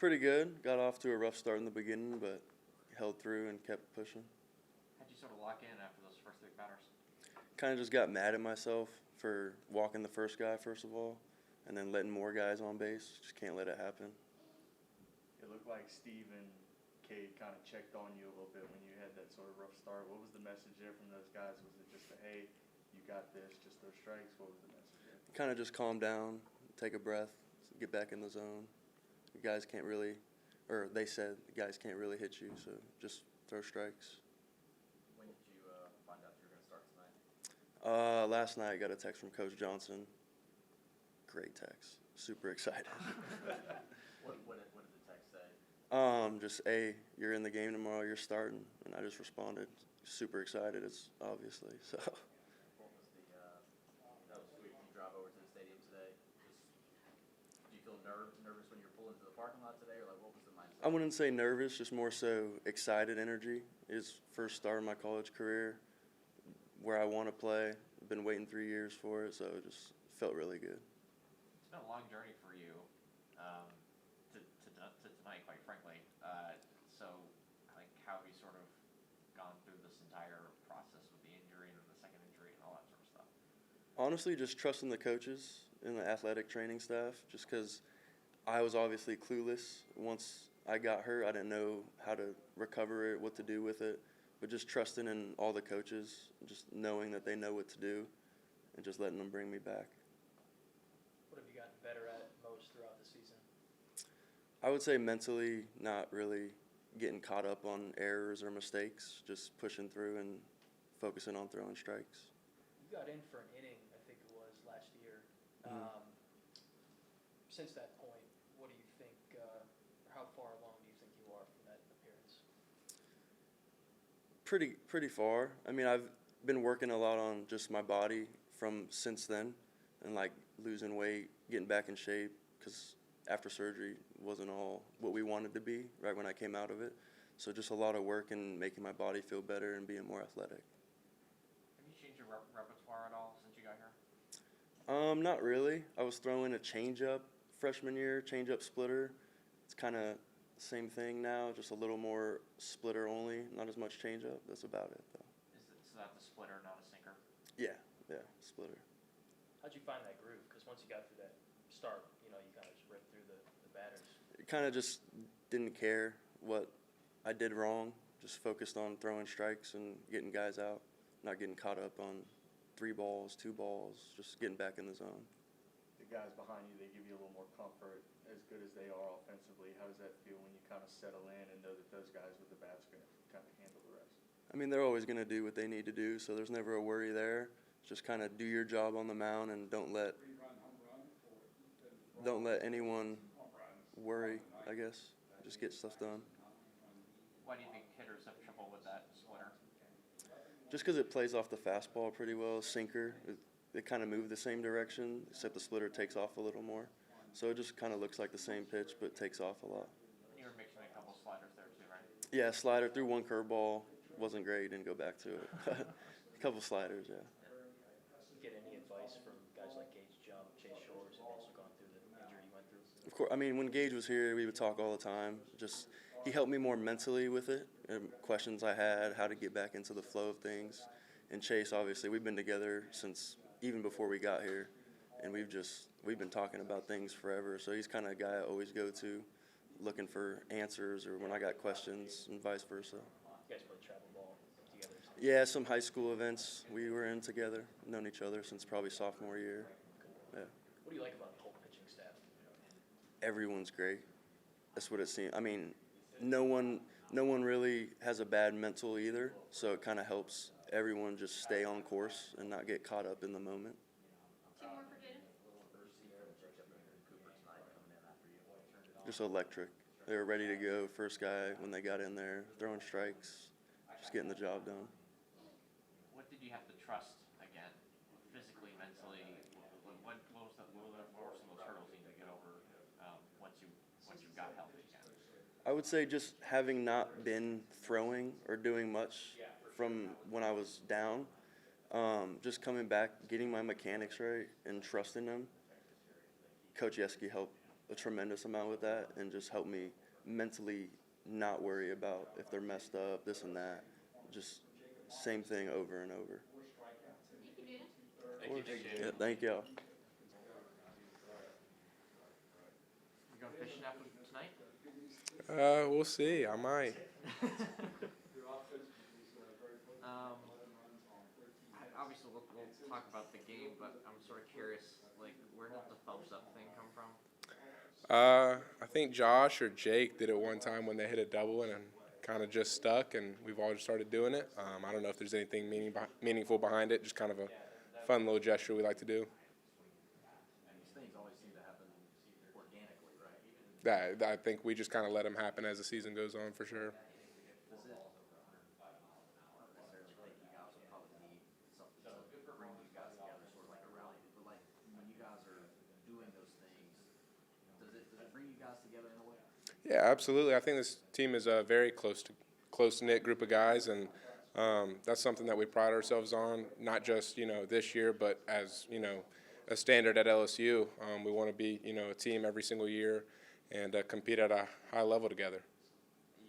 Pretty good. Got off to a rough start in the beginning, but held through and kept pushing. How'd you sort of lock in after those first three batters? Kind of just got mad at myself for walking the first guy, first of all, and then letting more guys on base. Just can't let it happen. It looked like Steve and Cade kind of checked on you a little bit when you had that sort of rough start. What was the message there from those guys? Was it just a, hey, you got this, just those strikes? What was the message there? Kind of just calm down, take a breath, get back in the zone. The guys can't really, or they said the guys can't really hit you, so just throw strikes. When did you find out you were going to start tonight? Last night I got a text from Coach Johnson. Great text. Super excited. What did the text say? Just, hey, you're in the game tomorrow, you're starting. And I just responded, super excited, it's obviously, so. What was that was sweet. You drive over to the stadium today. Do you feel nervous when you're pulling into the parking lot today, or like what was the mindset? I wouldn't say nervous, just more so excited energy. It's first start of my college career, where I want to play. I've been waiting 3 years for it, so it just felt really good. It's been a long journey for you to tonight, quite frankly. So, like, how have you sort of gone through this entire process with the injury and the second injury and all that sort of stuff? Honestly, just trusting the coaches and the athletic training staff, just because I was obviously clueless. Once I got hurt, I didn't know how to recover it, what to do with it, but just trusting in all the coaches, just knowing that they know what to do, and just letting them bring me back. What have you gotten better at most throughout the season? I would say mentally, not really getting caught up on errors or mistakes, just pushing through and focusing on throwing strikes. You got in for an inning, I think it was, last year. Since that point, what do you think, or how far along do you think you are from that appearance? Pretty far. I mean, I've been working a lot on just my body from since then, and like losing weight, getting back in shape, because after surgery wasn't all what we wanted to be right when I came out of it. So just a lot of work and making my body feel better and being more athletic. Have you changed your repertoire at all since you got here? Not really. I was throwing a changeup freshman year, changeup splitter. It's kind of the same thing now, just a little more splitter only, not as much changeup. That's about it, though. So that's a splitter, not a sinker? Yeah, splitter. How'd you find that groove? Because once you got through that start, you kind of just ripped through the batters. Kind of just didn't care what I did wrong. Just focused on throwing strikes and getting guys out, not getting caught up on 3 balls, 2 balls, just getting back in the zone. The guys behind you, they give you a little more comfort. As good as they are offensively, how does that feel when you kind of settle in and know that those guys with the bats are going to kind of handle the rest? I mean, they're always going to do what they need to do, so there's never a worry there. Just kind of do your job on the mound and don't let anyone worry, I guess. Just get stuff done. Why do you think hitters have trouble with that splitter? Just because it plays off the fastball pretty well, sinker. They kind of move the same direction, except the splitter takes off a little more. So it just kind of looks like the same pitch, but takes off a lot. You were mixing a couple sliders there too, right? Yeah, slider, threw 1 curveball. Wasn't great, didn't go back to it. A couple sliders, yeah. Get any advice from guys like Gage Jump, Chase Shores, who've also gone through the injury you went through? Of course, I mean, when Gage was here, we would talk all the time. Just he helped me more mentally with it, questions I had, how to get back into the flow of things. And Chase, obviously, we've been together since even before we got here, and we've been talking about things forever. So he's kind of a guy I always go to, looking for answers or when I got questions, and vice versa. You guys play travel ball together? Yeah, some high school events we were in together. Known each other since probably sophomore year. Yeah. What do you like about the whole pitching staff? Everyone's great. That's what it seems. I mean, no one really has a bad mental either, so it kind of helps everyone just stay on course and not get caught up in the moment. 2 more for Jaden. Just electric. They were ready to go. First guy when they got in there, throwing strikes, just getting the job done. What did you have to trust again, physically, mentally? What were some of those hurdles you need to get over once you got healthy again? I would say just having not been throwing or doing much from when I was down, just coming back, getting my mechanics right, and trusting them. Coach Yeski helped a tremendous amount with that and just helped me mentally not worry about if they're messed up, this and that. Just same thing over and over. Thank you, Jaden. Thank you, Jaden. Yeah, thank y'all. You going fishing after tonight? We'll see. I might. Obviously, we'll talk about the game, but I'm sort of curious, like, where did the thumbs up thing come from? I think Josh or Jake did it one time when they hit a double and kind of just stuck, and we've all just started doing it. I don't know if there's anything meaningful behind it, just kind of a fun little gesture we like to do. And these things always seem to happen organically, right? I think we just kind of let them happen as the season goes on, for sure. Does it necessarily think you guys will probably need something to bring you guys together, sort of like a rally, but like when you guys are doing those things, does it bring you guys together in a way? Yeah, absolutely. I think this team is a very close-knit group of guys, and that's something that we pride ourselves on, not just, this year, but as, a standard at LSU. We want to be, a team every single year and compete at a high level together.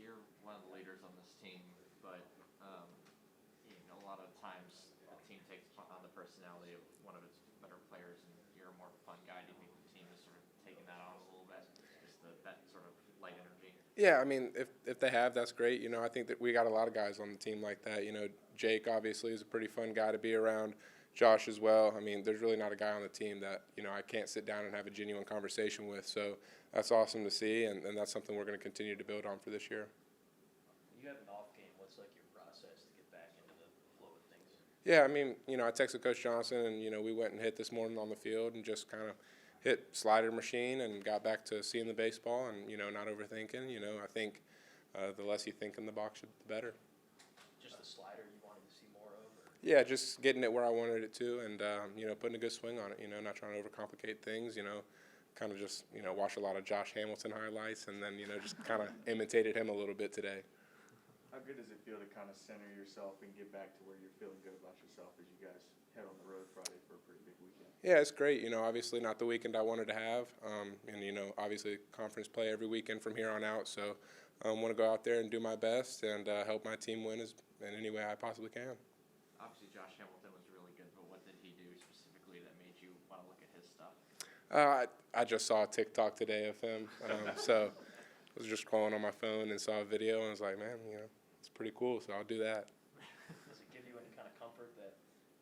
You're one of the leaders on this team, but a lot of times the team takes on the personality of one of its better players, and you're a more fun guy. Do you think the team has sort of taken that on a little bit, just that sort of light energy? Yeah, I mean, if they have, that's great. I think that we got a lot of guys on the team like that. Jake obviously is a pretty fun guy to be around. Josh as well. I mean, there's really not a guy on the team that, I can't sit down and have a genuine conversation with. So that's awesome to see, and that's something we're going to continue to build on for this year. You have an off game. What's like your process to get back into the flow of things? Yeah, I mean, I texted Coach Johnson, and, we went and hit this morning on the field and just kind of hit slider machine and got back to seeing the baseball and, not overthinking. I think the less you think in the box, the better. Just the slider you wanted to see more of? Or? Yeah, just getting it where I wanted it to and, putting a good swing on it, not trying to overcomplicate things, kind of just, watch a lot of Josh Hamilton highlights and then, just kind of imitated him a little bit today. How good does it feel to kind of center yourself and get back to where you're feeling good about yourself as you guys head on the road Friday for a pretty big weekend? Yeah, it's great. Obviously not the weekend I wanted to have. And, obviously conference play every weekend from here on out. So I want to go out there and do my best and help my team win in any way I possibly can. Obviously, Josh Hamilton was really good, but what did he do specifically that made you want to look at his stuff? I just saw a TikTok today of him. So I was just scrolling on my phone and saw a video and I was like, man, it's pretty cool. So I'll do that. Does it give you any kind of comfort that,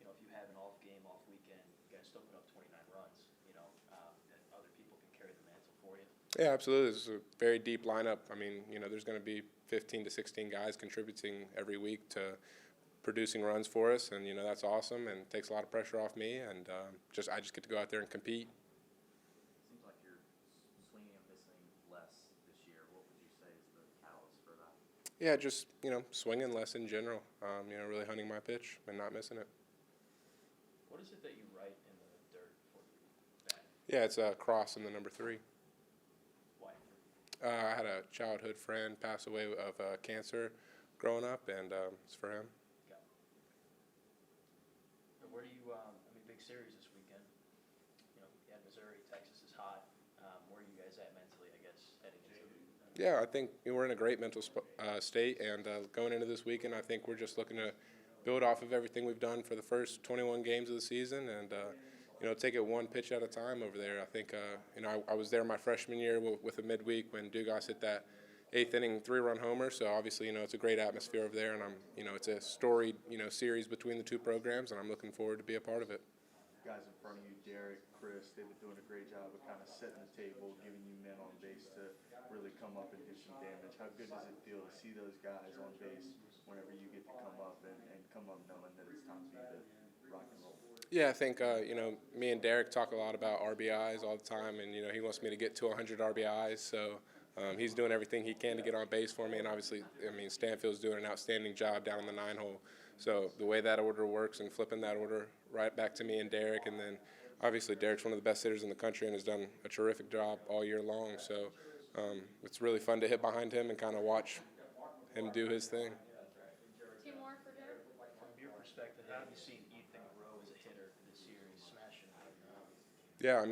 if you have an off game, off weekend, you guys still put up 29 runs, that other people can carry the mantle for you? Yeah, absolutely. It's a very deep lineup. I mean, there's going to be 15 to 16 guys contributing every week to producing runs for us, and that's awesome and takes a lot of pressure off me. And I just get to go out there and compete. Seems like you're swinging and missing less this year. What would you say is the catalyst for that? Yeah, just swinging less in general. Really hunting my pitch and not missing it. What is it that you write in the dirt before you bat? Yeah, it's a cross in the number 3. Why? I had a childhood friend pass away of cancer growing up, and it's for him. And where do you, big series this weekend. You had Missouri, Texas is hot. Where are you guys at mentally, I guess, heading into it? Yeah, I think we're in a great mental state, and going into this weekend, I think we're just looking to build off of everything we've done for the first 21 games of the season, and take it one pitch at a time over there. I think I was there my freshman year with a midweek when Dugas hit that 8th inning 3-run homer. So obviously it's a great atmosphere over there, and it's a storied series between the two programs, and I'm looking forward to be a part of it. Guys in front of you, Derek, Chris, they've been doing a great job of kind of setting the table, giving you men on base to really come up and do some damage. How good does it feel to see those guys on base whenever you get to come up and come up knowing that it's time for you to rock and roll? Yeah, I think, me and Derek talk a lot about RBIs all the time, and, he wants me to get to 100 RBIs, so he's doing everything he can to get on base for me, and obviously, Stanfield's doing an outstanding job down in the 9-hole. So the way that order works and flipping that order right back to me and Derek, and then obviously Derek's one of the best hitters in the country and has done a terrific job all year long, so it's really fun to hit behind him and kind of watch him do his thing. 2 more for Jaden. From your perspective, how have you seen Ethan grow as a hitter this series, smashing? Yeah,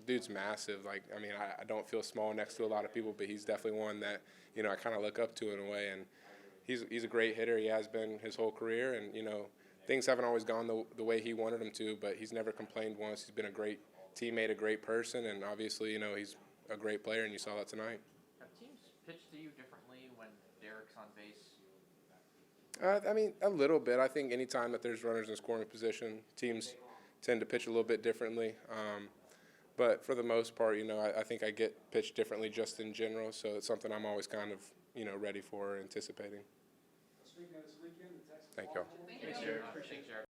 dude's massive. Like, I mean, I don't feel small next to a lot of people, but he's definitely one that, you know, I kind of look up to in a way. And he's a great hitter. He has been his whole career. And, you know, things haven't always gone the way he wanted them to, but he's never complained once. He's been a great teammate, a great person, and obviously, you know, he's a great player, and you saw that tonight. Have teams pitched to you differently when Derek's on base? I mean, a little bit. I think anytime that there's runners in scoring position, teams tend to pitch a little bit differently. But for the most part, you know, I think I get pitched differently just in general, so it's something I'm always kind of, you know, ready for or anticipating. Thank you. Thanks, Jared. Appreciate it, Jared.